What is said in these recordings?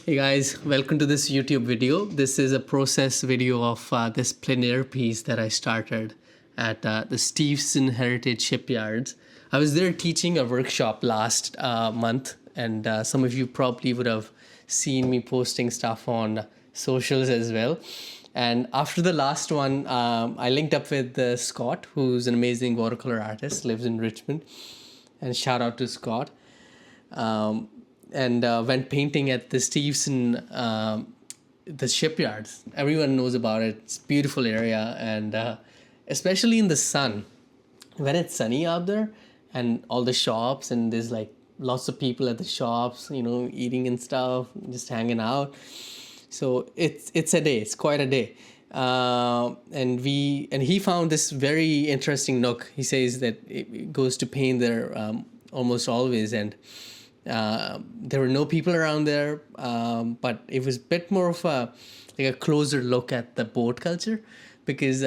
Hey guys, welcome to this YouTube video. This is a process video of this plein air piece that I started at the Steveston Heritage Shipyards. I was there teaching a workshop last month, and some of you probably would have seen me posting stuff on socials as well. And after the last one, I linked up with Scott, who's an amazing watercolor artist, lives in Richmond. And shout out to Scott. And went painting at the Steveston, the shipyards. Everyone knows about it. It's a beautiful area, and especially in the sun, when it's sunny out there, and all the shops, and there's like lots of people at the shops, eating and stuff, just hanging out. So it's a day. It's quite a day. And he found this very interesting nook. He says that it goes to paint there almost always, and there were no people around there, but it was a bit more of a closer look at the boat culture, because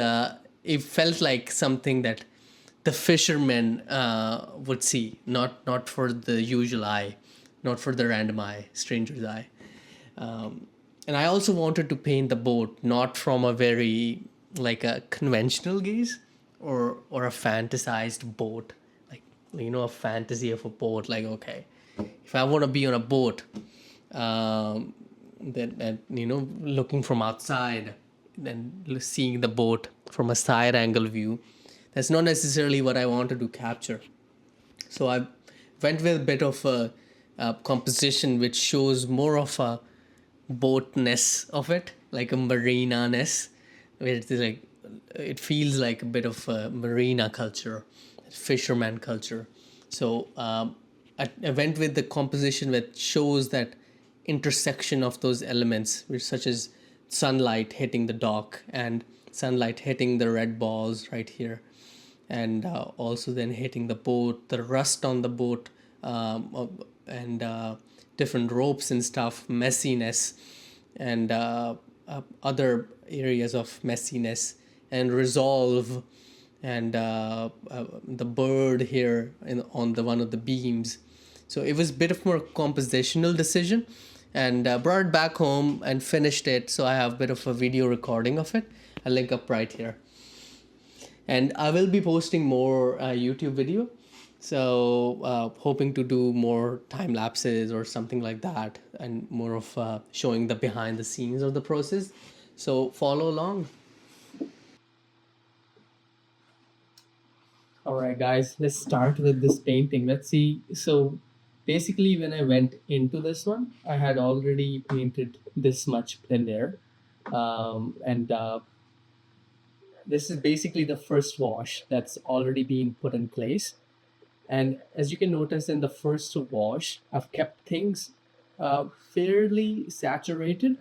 it felt like something that the fishermen would see, not for the usual eye, not for the random eye, stranger's eye. And I also wanted to paint the boat not from a very like a conventional gaze, or a fantasized boat, like a fantasy of a boat. Like, okay, if I want to be on a boat, that looking from outside, then seeing the boat from a side angle view, that's not necessarily what I wanted to capture. So I went with a bit of a composition which shows more of a boatness of it, like a marina-ness, where it's like it feels like a bit of a marina culture, fisherman culture. So I went with the composition that shows that intersection of those elements, which such as sunlight hitting the dock and sunlight hitting the red balls right here, and also then hitting the boat, the rust on the boat, and different ropes and stuff, messiness, and other areas of messiness and resolve, and the bird here on the one of the beams. So it was a bit of more compositional decision, and brought it back home and finished it. So I have a bit of a video recording of it. I'll link up right here. And I will be posting more YouTube video. So hoping to do more time lapses or something like that, and more of showing the behind the scenes of the process. So follow along. All right, guys, let's start with this painting. Let's see. So basically, when I went into this one, I had already painted this much plein air. And this is basically the first wash that's already been put in place. And as you can notice in the first wash, I've kept things fairly saturated.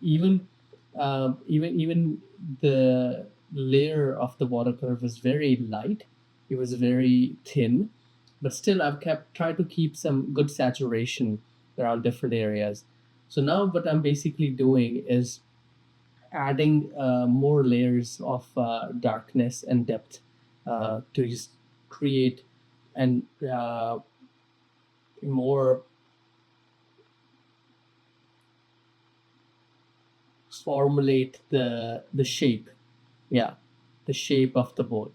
Even even the layer of the watercolor was very light. It was very thin, but still I've kept tried to keep some good saturation around different areas. So now what I'm basically doing is adding more layers of darkness and depth to just create and more formulate the shape, yeah, the shape of the boat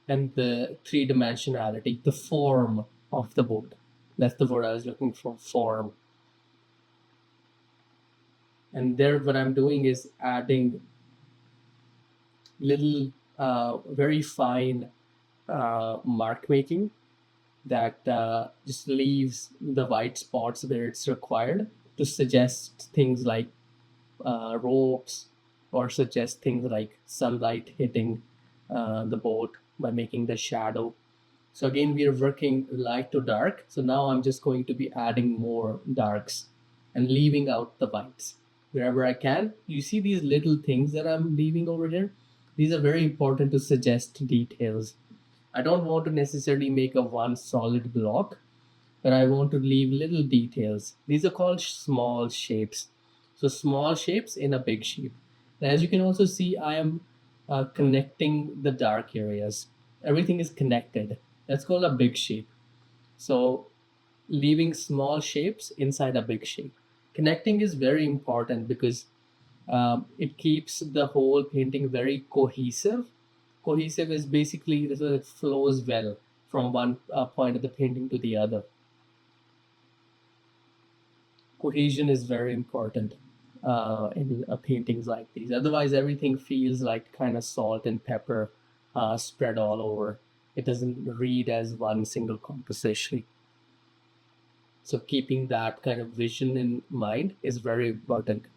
and the three-dimensionality, the form of the boat. That's the word I was looking for, form. And there what I'm doing is adding little very fine mark making that just leaves the white spots where it's required, to suggest things like ropes, or suggest things like sunlight hitting the boat by making the shadow. So again, we are working light to dark. So now I'm just going to be adding more darks and leaving out the whites wherever I can. You see these little things that I'm leaving over here? These are very important to suggest details. I don't want to necessarily make a one solid block, but I want to leave little details. These are called small shapes. So small shapes in a big shape. And as you can also see, I am connecting the dark areas. Everything is connected. That's called a big shape. So leaving small shapes inside a big shape. Connecting is very important because it keeps the whole painting very cohesive. Cohesive is basically so it flows well from one point of the painting to the other. Cohesion is very important in paintings like these. Otherwise, everything feels like kind of salt and pepper spread all over. It doesn't read as one single composition. So keeping that kind of vision in mind is very important.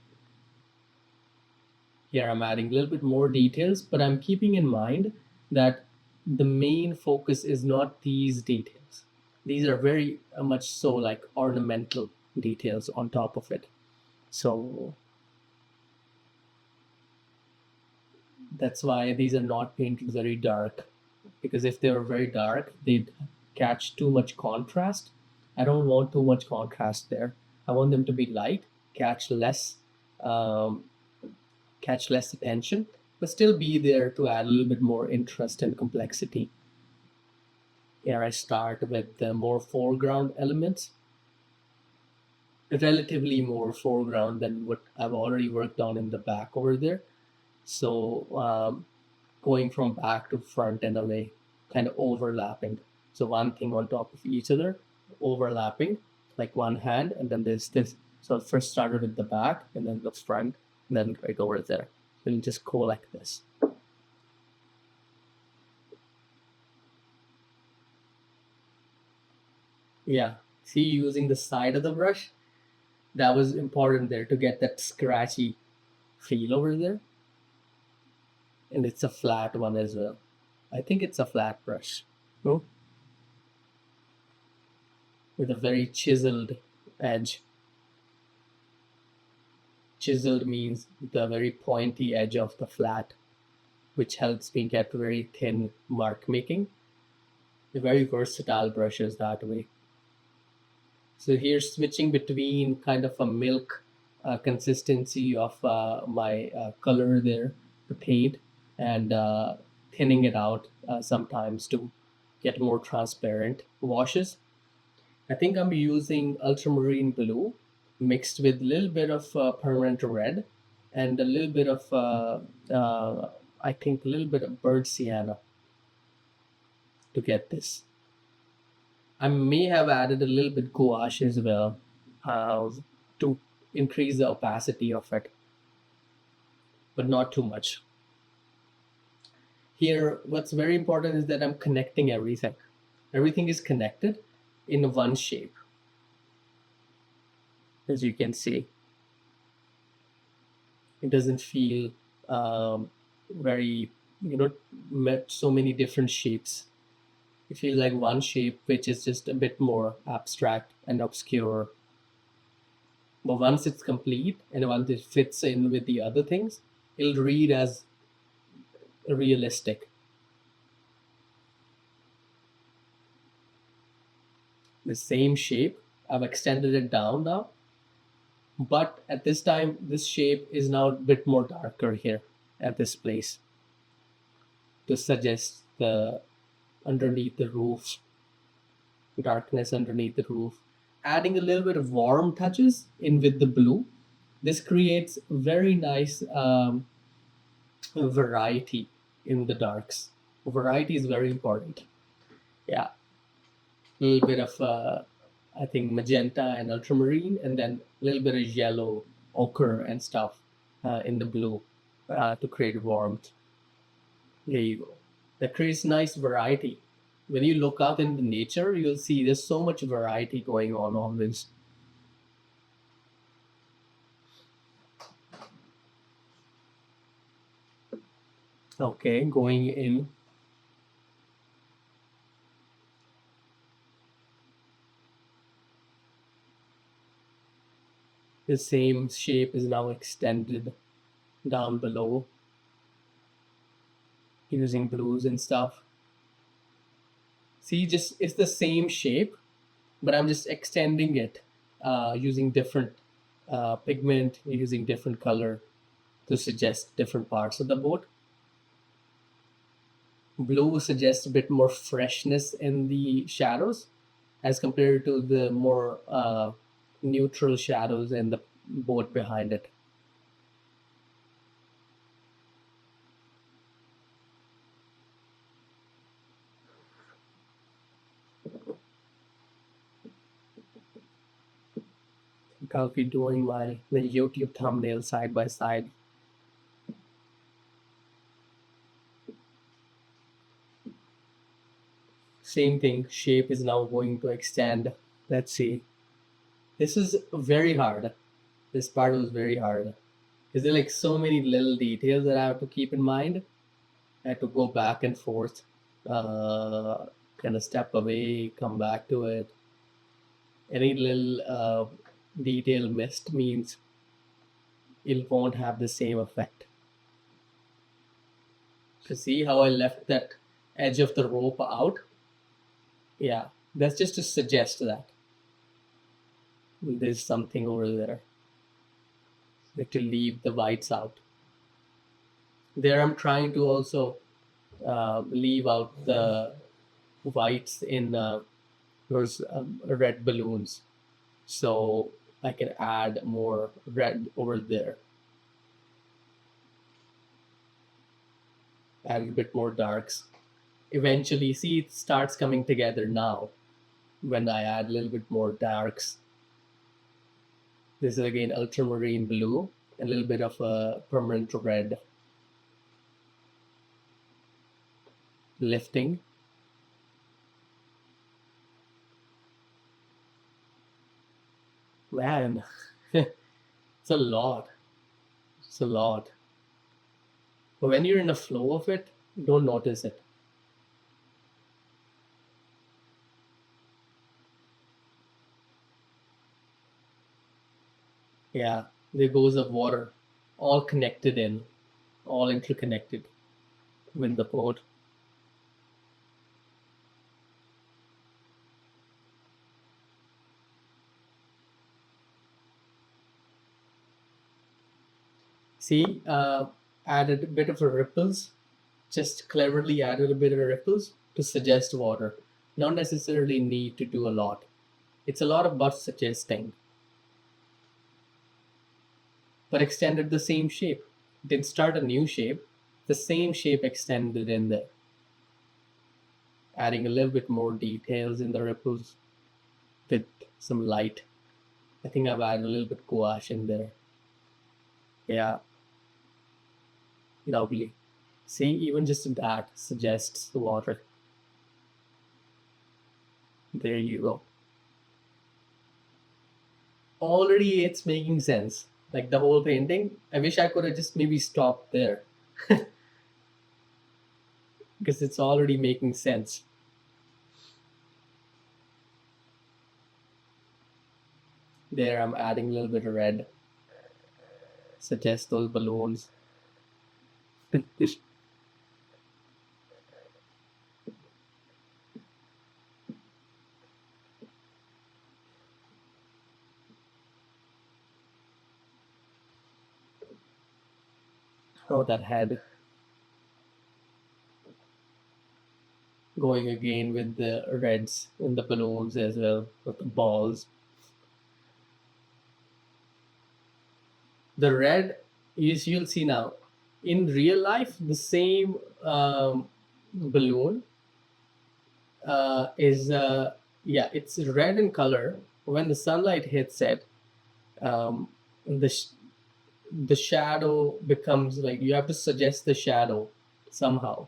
Here I'm adding a little bit more details, but I'm keeping in mind that the main focus is not these details. These are very much so like ornamental details on top of it. So that's why these are not painted very dark, because if they were very dark, they'd catch too much contrast. I don't want too much contrast there. I want them to be light, catch less, um, catch less attention, but still be there to add a little bit more interest and complexity. Here I start with the more foreground elements, relatively more foreground than what I've already worked on in the back over there. So going from back to front in a way, kind of overlapping. So one thing on top of each other, overlapping, like one hand, and then there's this. So it first started with the back, and then the front, and then right over there. So you just go like this. Yeah, see, using the side of the brush, that was important there to get that scratchy feel over there. And it's a flat one as well. I think it's a flat brush. No? With a very chiseled edge. Chiseled means the very pointy edge of the flat, which helps me get very thin mark making. They're very versatile brushes that way. So here switching between kind of a milk consistency of my color there, the paint, and thinning it out sometimes to get more transparent washes. I think I'm using ultramarine blue mixed with a little bit of permanent red and a little bit of, I think, a little bit of burnt sienna to get this. I may have added a little bit gouache as well to increase the opacity of it, but not too much. Here, what's very important is that I'm connecting everything. Everything is connected in one shape, as you can see. It doesn't feel very, so many different shapes. It feels like one shape, which is just a bit more abstract and obscure. But once it's complete and once it fits in with the other things, it'll read as realistic. The same shape, I've extended it down now, but at this time, this shape is now a bit more darker here at this place to suggest the underneath the roof, darkness underneath the roof. Adding a little bit of warm touches in with the blue, this creates very nice variety in the darks. Variety is very important. Yeah, a little bit of I think magenta and ultramarine, and then a little bit of yellow, ochre, and stuff in the blue to create warmth. There you go. That creates nice variety. When you look out in the nature, you'll see there's so much variety going on always. Okay, going in. The same shape is now extended down below using blues and stuff. See, just it's the same shape, but I'm just extending it using different pigment, using different color to suggest different parts of the boat. Blue suggests a bit more freshness in the shadows, as compared to the more neutral shadows in the boat behind it. I'll be doing the YouTube thumbnail side by side. Same thing, shape is now going to extend. Let's see. This is very hard. This part was very hard. Because there are like so many little details that I have to keep in mind. I had to go back and forth, kind of step away, come back to it. Any little detail missed means it won't have the same effect. So see how I left that edge of the rope out? Yeah, that's just to suggest that there's something over there. Like to leave the whites out. There I'm trying to also leave out the whites in those red balloons. So I can add more red over there. Add a bit more darks. Eventually, see, it starts coming together now when I add a little bit more darks. This is again ultramarine blue, a little bit of a permanent red. Lifting. Man, it's a lot. It's a lot. But when you're in a flow of it, don't notice it. Yeah, there goes the water, all connected in, all interconnected with the boat. See, added a bit of a ripples, just cleverly added a bit of ripples to suggest water. Not necessarily need to do a lot. It's a lot about suggesting. But extended the same shape. Didn't start a new shape. The same shape extended in there. Adding a little bit more details in the ripples with some light. I think I've added a little bit gouache in there. Yeah. Lovely. See, even just that suggests the water. There you go. Already it's making sense. Like the whole painting. I wish I could have just maybe stopped there. Because it's already making sense. There I'm adding a little bit of red. Suggest those balloons. Oh, that head. Going again with the reds in the balloons as well, with the balls. The red is, you'll see now, in real life, the same balloon is, yeah, it's red in color. When the sunlight hits it, um, the shadow becomes like, you have to suggest the shadow somehow.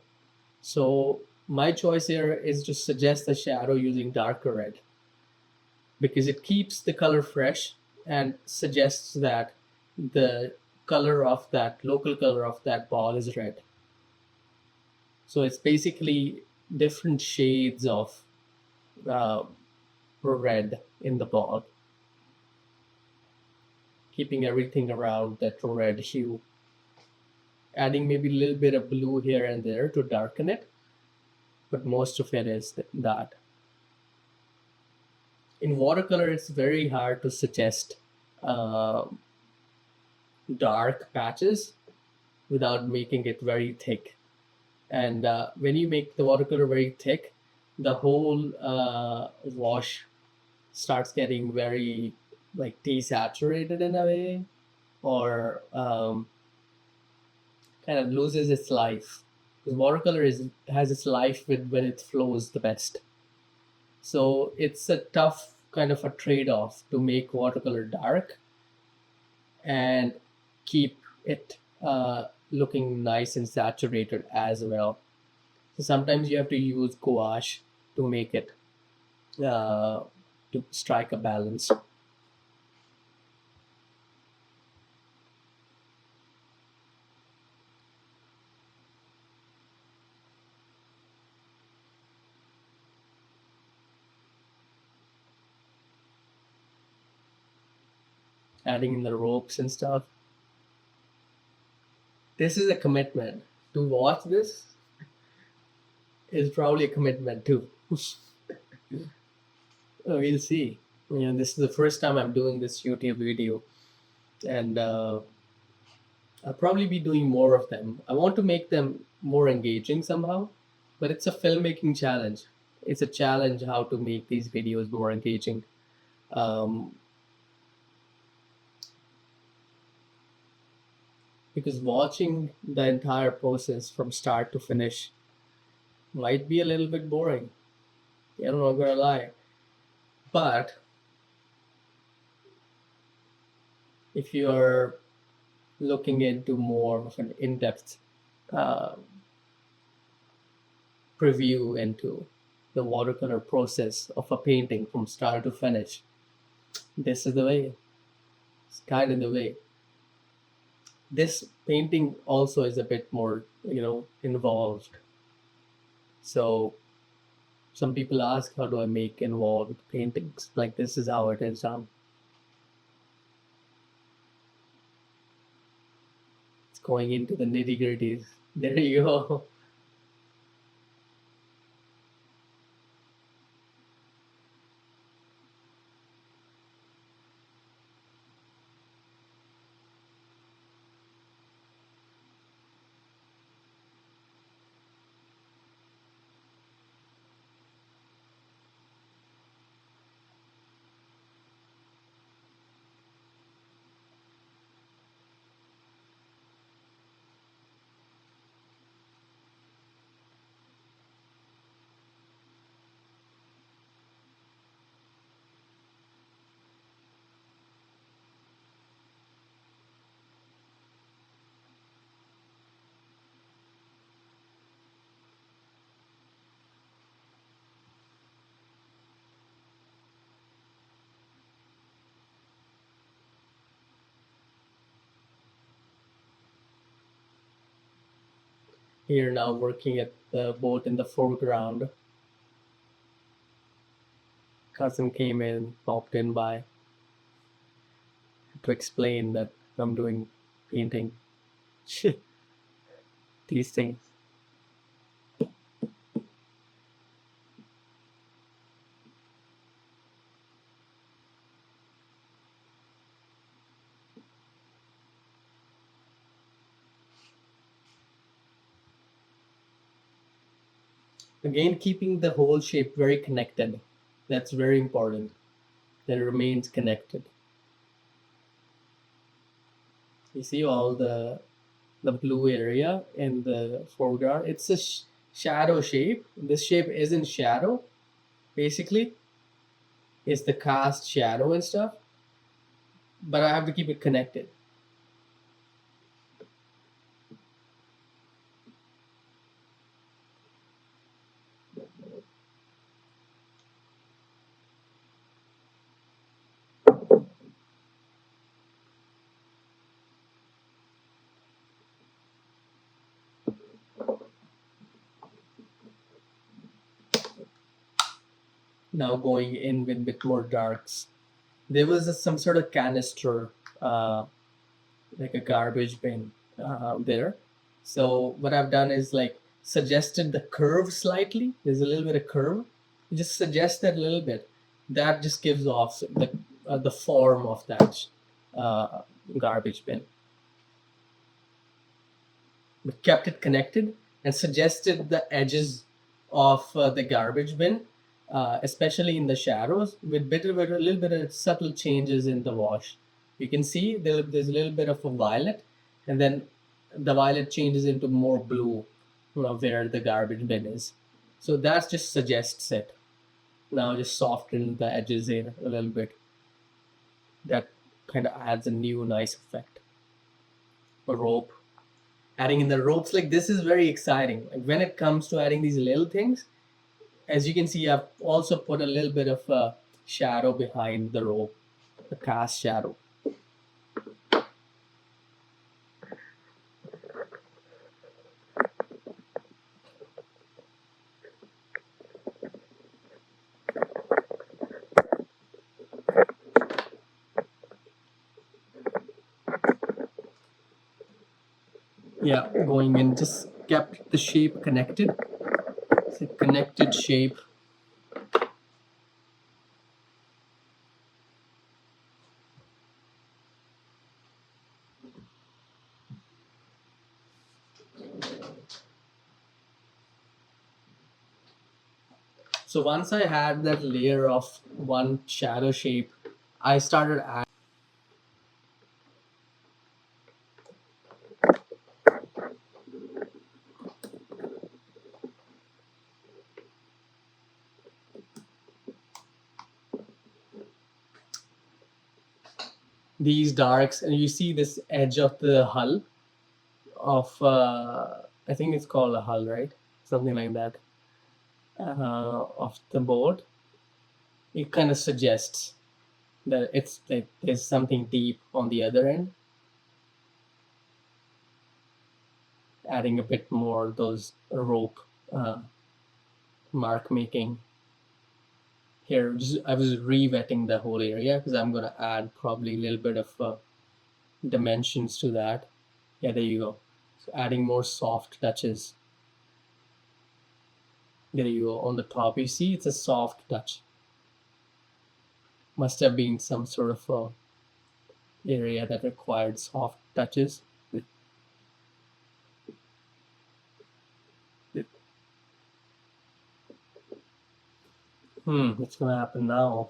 So my choice here is to suggest the shadow using darker red because it keeps the color fresh and suggests that the color of that local color of that ball is red. So it's basically different shades of red in the ball, keeping everything around that red hue. Adding maybe a little bit of blue here and there to darken it, but most of it is that. In watercolor, it's very hard to suggest dark patches without making it very thick. And when you make the watercolor very thick, the whole wash starts getting very like desaturated in a way, or kind of loses its life. Because watercolor has its life with when it flows the best. So it's a tough kind of a trade-off to make watercolor dark and keep it looking nice and saturated as well. So sometimes you have to use gouache to make it uh, to strike a balance. Adding in the ropes and stuff. This is a commitment. To watch this is probably a commitment too. We'll see. This is the first time I'm doing this YouTube video, and I'll probably be doing more of them. I want to make them more engaging somehow, but it's a filmmaking challenge. It's a challenge how to make these videos more engaging. Um, because watching the entire process from start to finish might be a little bit boring. I'm not gonna lie. But if you're looking into more of an in-depth uh, preview into the watercolor process of a painting from start to finish, this is the way. It's kind of the way. This painting also is a bit more, involved. So some people ask, how do I make involved paintings? Like this is how it is done. It's going into the nitty gritties. There you go. Here now working at the boat in the foreground. Cousin came in, popped in by to explain that I'm doing painting. These things. Again, keeping the whole shape very connected. That's very important. That it remains connected. You see all the blue area in the foreground. It's a shadow shape. This shape isn't shadow. Basically, it's the cast shadow and stuff. But I have to keep it connected. Now going in with a bit more darks. There was some sort of canister, like a garbage bin there. So what I've done is like suggested the curve slightly. There's a little bit of curve. You just suggest that a little bit. That just gives off the form of that uh, garbage bin. We kept it connected and suggested the edges of the garbage bin, especially in the shadows, with a little bit of subtle changes in the wash. You can see there's a little bit of a violet, and then the violet changes into more blue, where the garbage bin is. So that just suggests it. Now just soften the edges here a little bit. That kind of adds a new nice effect. A rope. Adding in the ropes like this is very exciting. Like when it comes to adding these little things, as you can see, I've also put a little bit of a shadow behind the rope, the cast shadow. Yeah, going in, just kept the shape connected. It's a connected shape. So once I had that layer of one shadow shape, I started adding these darks, and you see this edge of the hull of I think it's called a hull, right? Something like that, of the boat. It kind of suggests that it's like there's something deep on the other end. Adding a bit more those rope mark making here. I was re-wetting the whole area because I'm gonna add probably a little bit of dimensions to that. Yeah, there you go. So adding more soft touches. There you go. On the top, you see it's a soft touch. Must have been some sort of area that required soft touches. What's gonna happen now?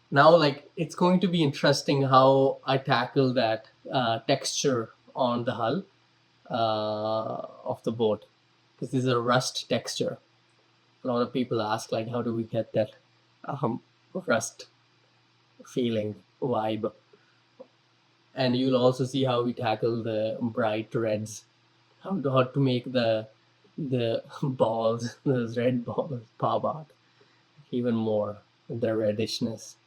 Now, like, it's going to be interesting how I tackle that texture on the hull of the boat, because this is a rust texture. A lot of people ask, like, how do we get that rust feeling vibe? And you'll also see how we tackle the bright reds, how to make the balls, those red balls, pop out even more with the reddishness.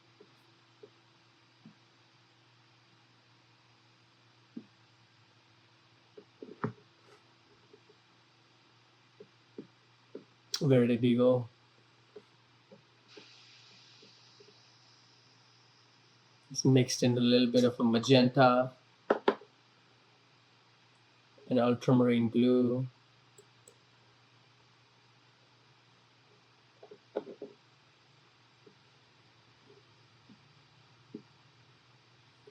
Where did we go? It's mixed in a little bit of a magenta and ultramarine blue.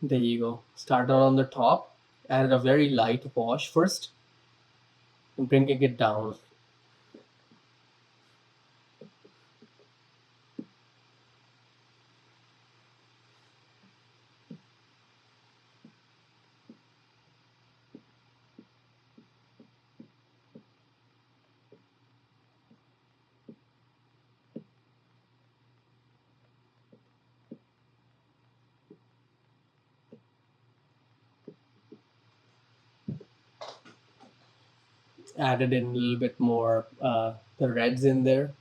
There you go. Started on the top, added a very light wash first, and bringing it down. Added in a little bit more the reds in there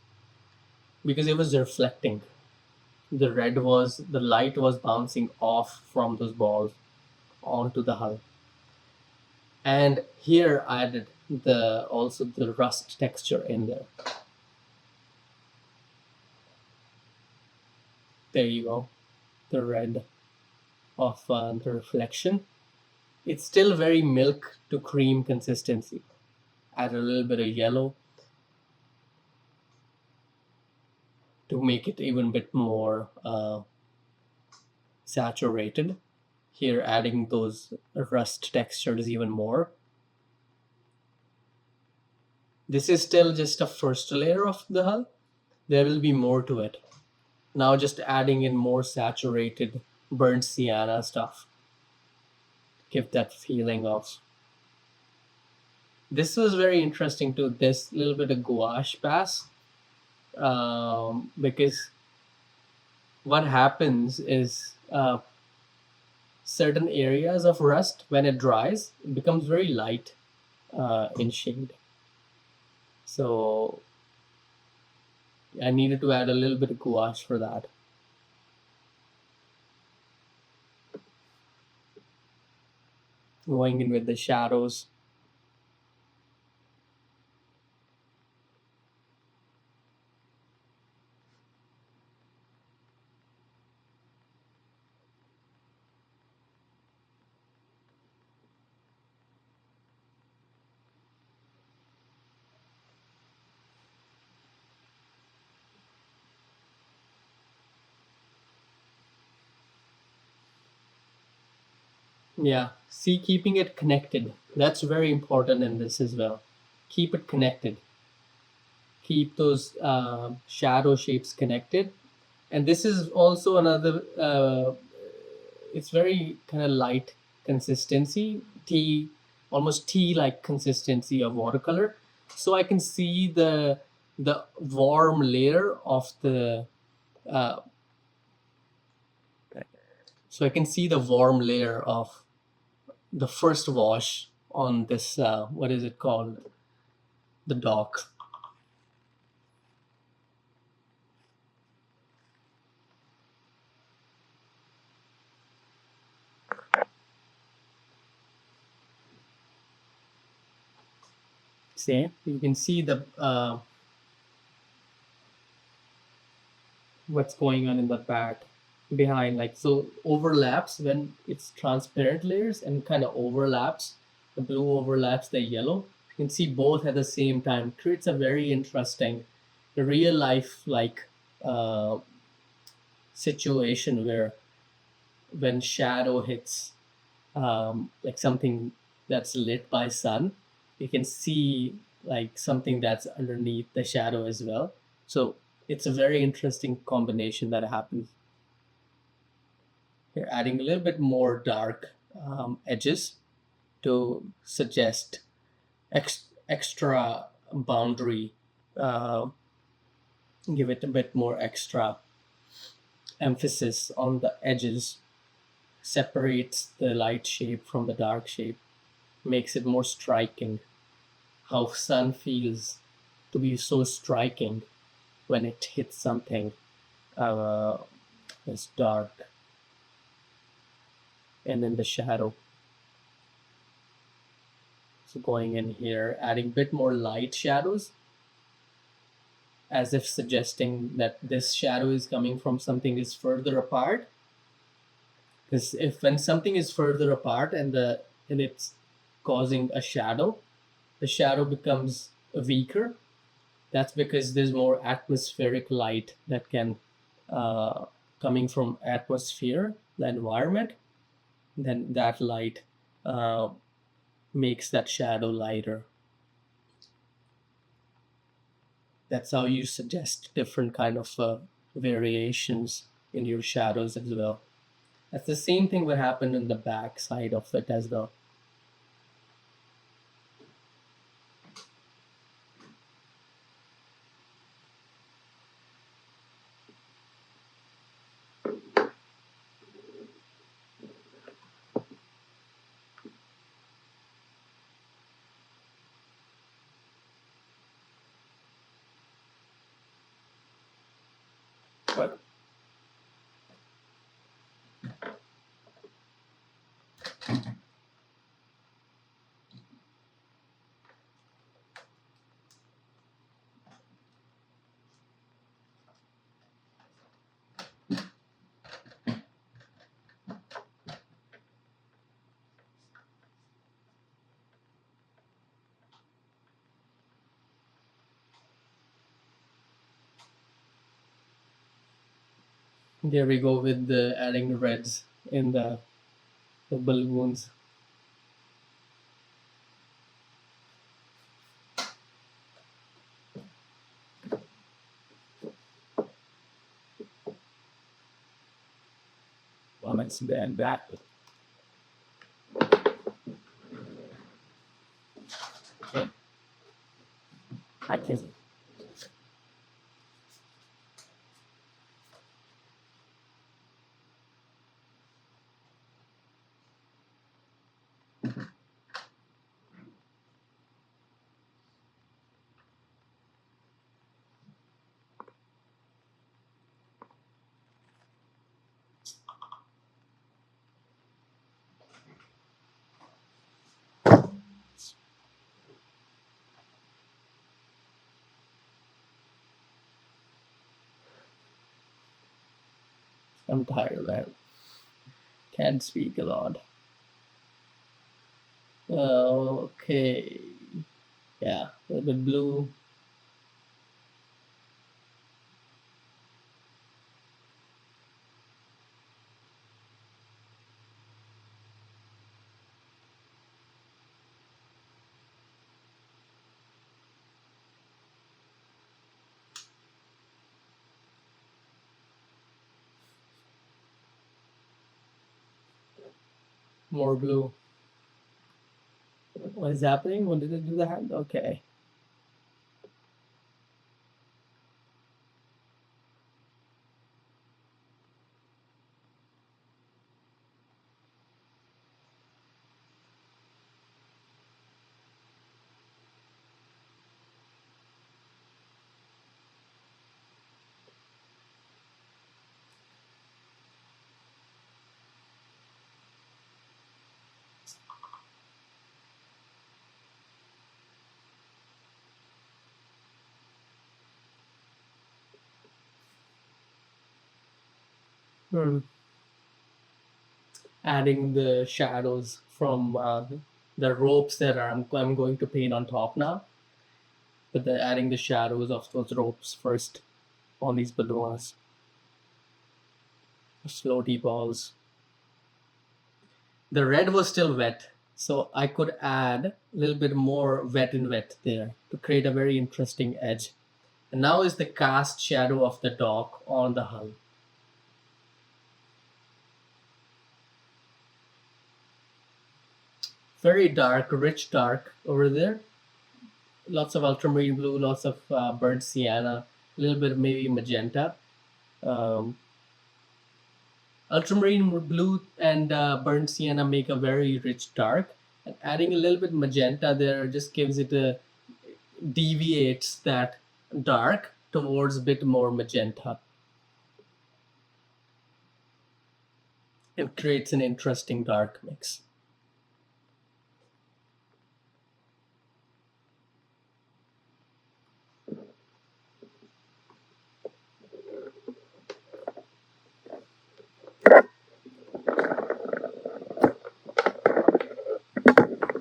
because it was reflecting. The light was bouncing off from those balls onto the hull. And here I added also the rust texture in there. There you go, the red of the reflection. It's still very milk to cream consistency. Add a little bit of yellow to make it even a bit more saturated. Here, adding those rust textures even more. This is still just a first layer of the hull. There will be more to it. Now just adding in more saturated burnt sienna stuff. Give that feeling of. This was very interesting too. This little bit of gouache pass, because what happens is certain areas of rust, when it dries, it becomes very light in shade. So I needed to add a little bit of gouache for that. Going in with the shadows. Yeah, see, keeping it connected. That's very important in this as well. Keep it connected. Keep those shadow shapes connected. And this is also another, it's very kind of light consistency, tea, almost tea-like consistency of watercolor. So I can see the warm layer of the, uh, so I can see the warm layer of the first wash on this, what is it called? The dock. See, you can see the what's going on in the back behind, like, so overlaps when it's transparent layers and kind of overlaps. The blue overlaps the yellow. You can see both at the same time. Creates a very interesting real life like uh, situation where when shadow hits like something that's lit by sun, you can see like something that's underneath the shadow as well. So it's a very interesting combination that happens. You're adding a little bit more dark edges to suggest extra boundary, uh, give it a bit more extra emphasis on the edges, separates the light shape from the dark shape, makes it more striking. How sun feels to be so striking when it hits something uh, that's dark and in the shadow. So going in here, adding a bit more light shadows, as if suggesting that this shadow is coming from something is further apart. Because if when something is further apart and it's causing a shadow, the shadow becomes weaker. That's because there's more atmospheric light that can uh, coming from atmosphere, the environment. Then that light uh, makes that shadow lighter. That's how you suggest different kind of variations in your shadows as well. That's the same thing what happened in the back side of it as well. But there we go with the adding the reds in the balloons. comments than that. Okay. I can. I'm tired of that. Can't speak a lot. Okay. Yeah, a little bit blue. More blue. What is happening? When did it do that? Okay. Hmm. Adding the shadows from the ropes that I'm going to paint on top now. But adding the shadows of those ropes first on these balloons. Floaty balls. The red was still wet, so I could add a little bit more wet and wet there to create a very interesting edge. And now is the cast shadow of the dog on the hull. Very dark, rich dark over there. Lots of ultramarine blue, lots of burnt sienna, a little bit of maybe magenta. Um, Ultramarine blue and burnt sienna make a very rich dark. And adding a little bit magenta there just gives it a deviates that dark towards a bit more magenta. It creates an interesting dark mix.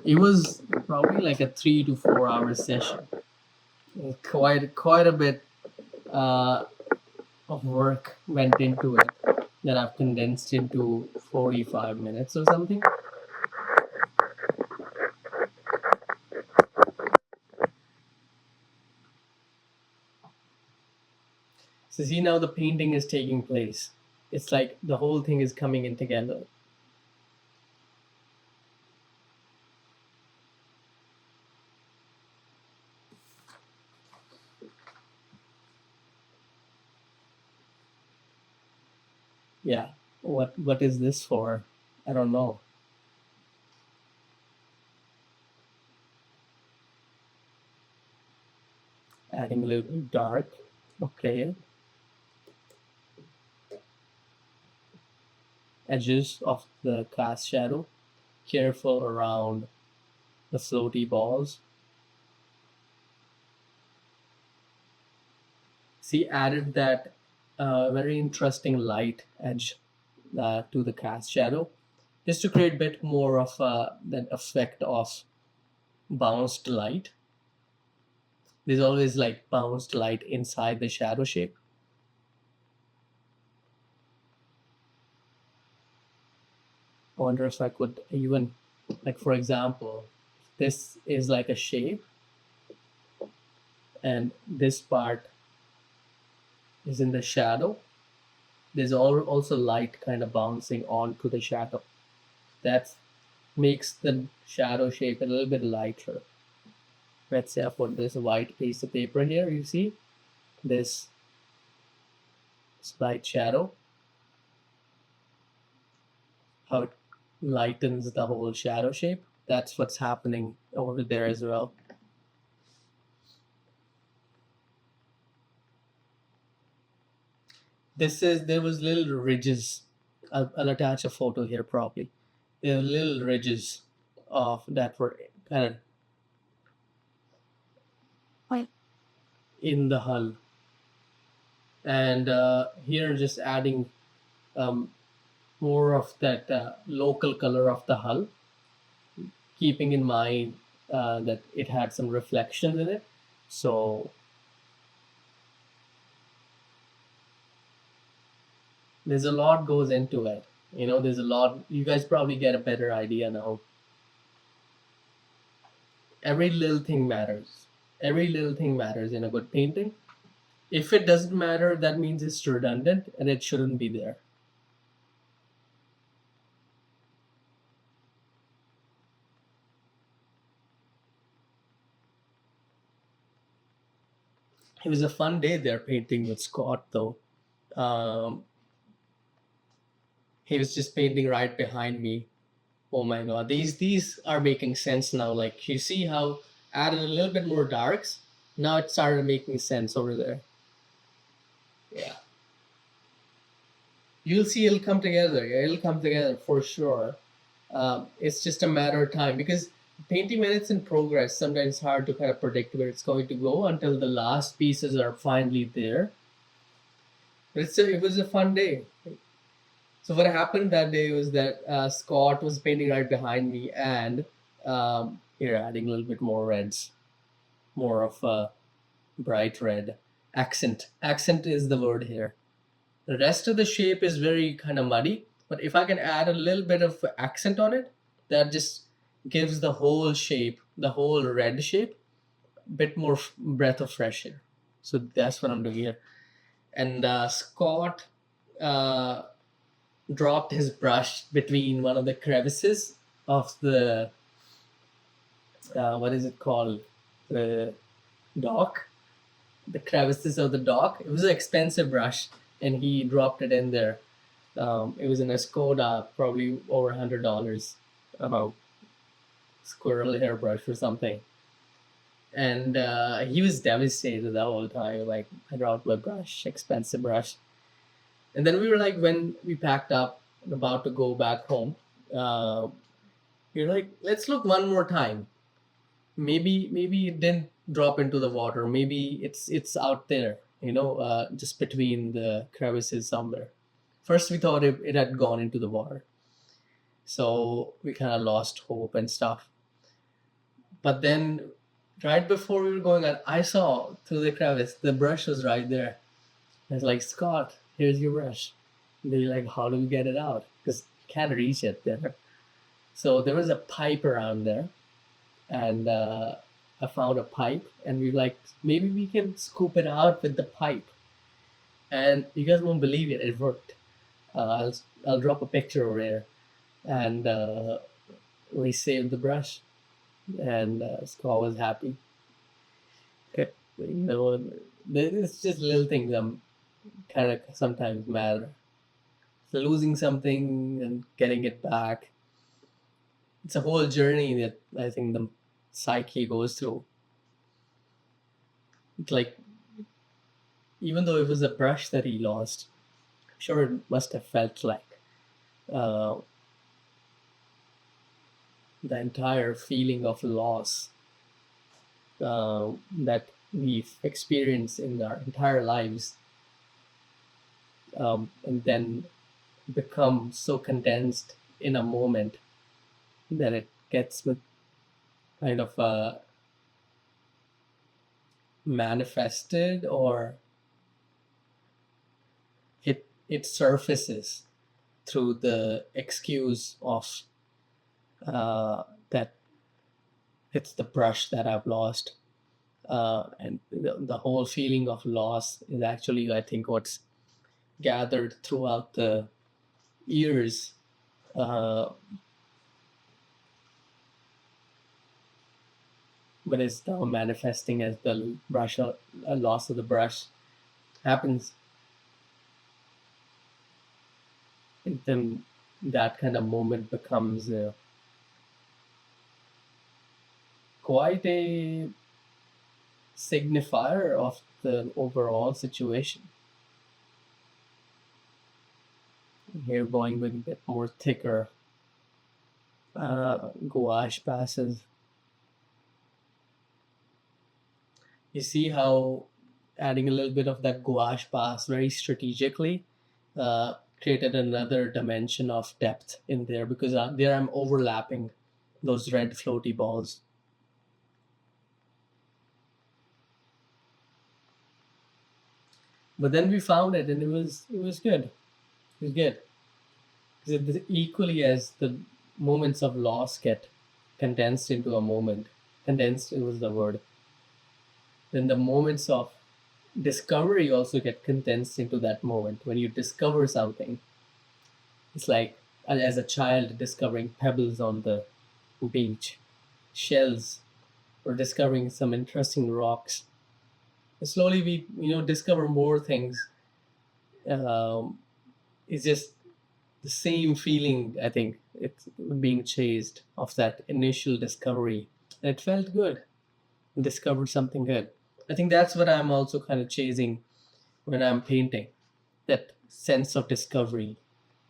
It was probably like a 3 to 4 hour session. Quite a bit uh, of work went into it that I've condensed into 45 minutes or something. So see now the painting is taking place. It's like the whole thing is coming in together. Yeah. What is this for? I don't know. Adding a little bit dark. Okay. Edges of the cast shadow. Careful around the floaty balls. See, added that very interesting light edge to the cast shadow, just to create a bit more of that effect of bounced light. There's always like bounced light inside the shadow shape. I wonder if I could even, like for example, this is like a shape, and this part is in the shadow. there's also light kind of bouncing onto the shadow. That makes the shadow shape a little bit lighter. Let's say I put this white piece of paper here. You see this light shadow, how it lightens the whole shadow shape. That's what's happening over there as well. There was little ridges. I'll attach a photo here probably. There were little ridges of that were kind of Wait. in the hull. And here just adding more of that local color of the hull, keeping in mind that it had some reflections in it. So there's a lot goes into it. There's a lot. You guys probably get a better idea now. Every little thing matters. Every little thing matters in a good painting. If it doesn't matter, that means it's redundant and it shouldn't be there. It was a fun day there painting with Scott, though. He was just painting right behind me. Oh my god, these are making sense now. Like, you see how added a little bit more darks. Now it started making sense over there. Yeah. You'll see it'll come together. Yeah, it'll come together for sure. It's just a matter of time, because painting when it's in progress, sometimes it's hard to kind of predict where it's going to go until the last pieces are finally there. But it was a fun day. So what happened that day was that Scott was painting right behind me, and here adding a little bit more reds, more of a bright red accent. Accent is the word here. The rest of the shape is very kind of muddy, but if I can add a little bit of accent on it, that just gives the whole shape, the whole red shape, a bit more breath of fresh air. So that's what I'm doing here. And Scott dropped his brush between one of the crevices of the what is it called, the dock, the crevices of the dock. It was an expensive brush, and he dropped it in there. It was in a Skoda, probably over $100, about squirrel hairbrush or something. And he was devastated the whole time. Like, I dropped my brush, expensive brush. And then we were like, when we packed up and about to go back home, we were like, let's look one more time. Maybe it didn't drop into the water. Maybe it's out there, just between the crevices somewhere. First, we thought it had gone into the water. So we kind of lost hope and stuff. But then, right before we were going out, I saw through the crevice, the brush was right there. I was like, Scott, here's your brush. And they're like, how do we get it out? Because can't reach it there. So there was a pipe around there, and I found a pipe, and we were like, maybe we can scoop it out with the pipe. And you guys won't believe it, it worked. I'll drop a picture over there, and we saved the brush, and Scott was happy. It's just little things that kind of sometimes matter. So losing something and getting it back, it's a whole journey that I think the psyche goes through. It's like, even though it was a brush that he lost, I'm sure it must have felt like the entire feeling of loss that we've experienced in our entire lives, and then become so condensed in a moment that it gets kind of manifested, or it surfaces through the excuse of that it's the brush that I've lost, and the whole feeling of loss is actually, I think, what's gathered throughout the years, uh, but it's now manifesting as the brush, loss of the brush happens. And then that kind of moment becomes quite a signifier of the overall situation. Here, going with a bit more thicker gouache passes. You see how adding a little bit of that gouache pass very strategically created another dimension of depth in there, because there I'm overlapping those red floaty balls. But then we found it, and it was good. It was good. Because equally as the moments of loss get condensed into a moment, condensed, it was the word. Then the moments of discovery also get condensed into that moment. When you discover something, it's like as a child discovering pebbles on the beach, shells, or discovering some interesting rocks. And slowly we discover more things. It's just the same feeling, I think, it's being chased of that initial discovery. And it felt good. Discovered something good. I think that's what I'm also kind of chasing when I'm painting. That sense of discovery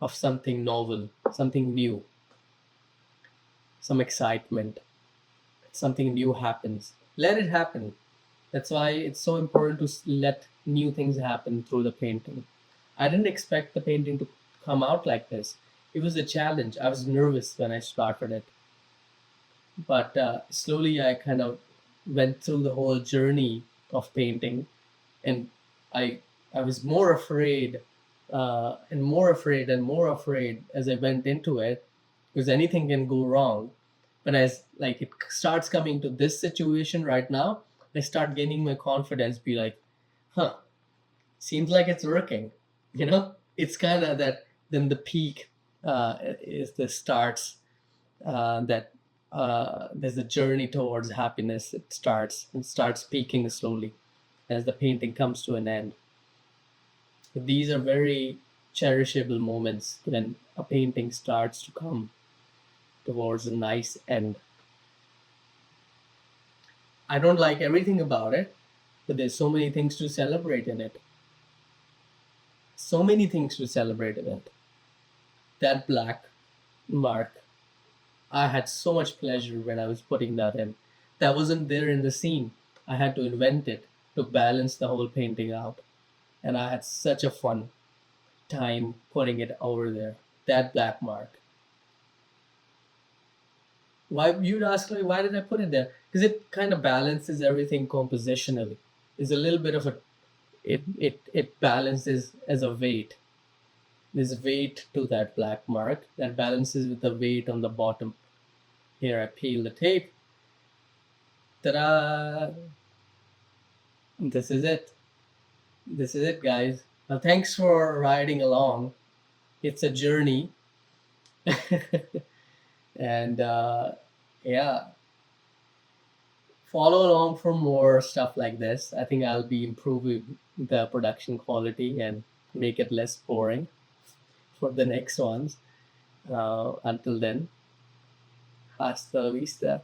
of something novel, something new, some excitement. Something new happens. Let it happen. That's why it's so important to let new things happen through the painting. I didn't expect the painting to come out like this. It was a challenge. I was nervous when I started it. But slowly I kind of went through the whole journey of painting, and I I was more afraid, and more afraid and more afraid as I went into it, because anything can go wrong. But as like it starts coming to this situation right now, I start gaining my confidence. Be like, huh, seems like it's working. It's kind of that. Then the peak is the starts that there's a journey towards happiness. It starts peaking slowly as the painting comes to an end. These are very cherishable moments when a painting starts to come towards a nice end. I don't like everything about it, but there's so many things to celebrate in it. So many things to celebrate in it. That black mark, I had so much pleasure when I was putting that in. That wasn't there in the scene. I had to invent it to balance the whole painting out. And I had such a fun time putting it over there. That black mark. Why you'd ask me why did I put it there? Because it kind of balances everything compositionally. There's a little bit of a it balances as a weight. There's weight to that black mark that balances with the weight on the bottom. Here I peel the tape. Ta-da! This is it. This is it, guys. Now, thanks for riding along. It's a journey. And yeah, follow along for more stuff like this. I think I'll be improving the production quality and make it less boring for the next ones. Until then, hasta la vista.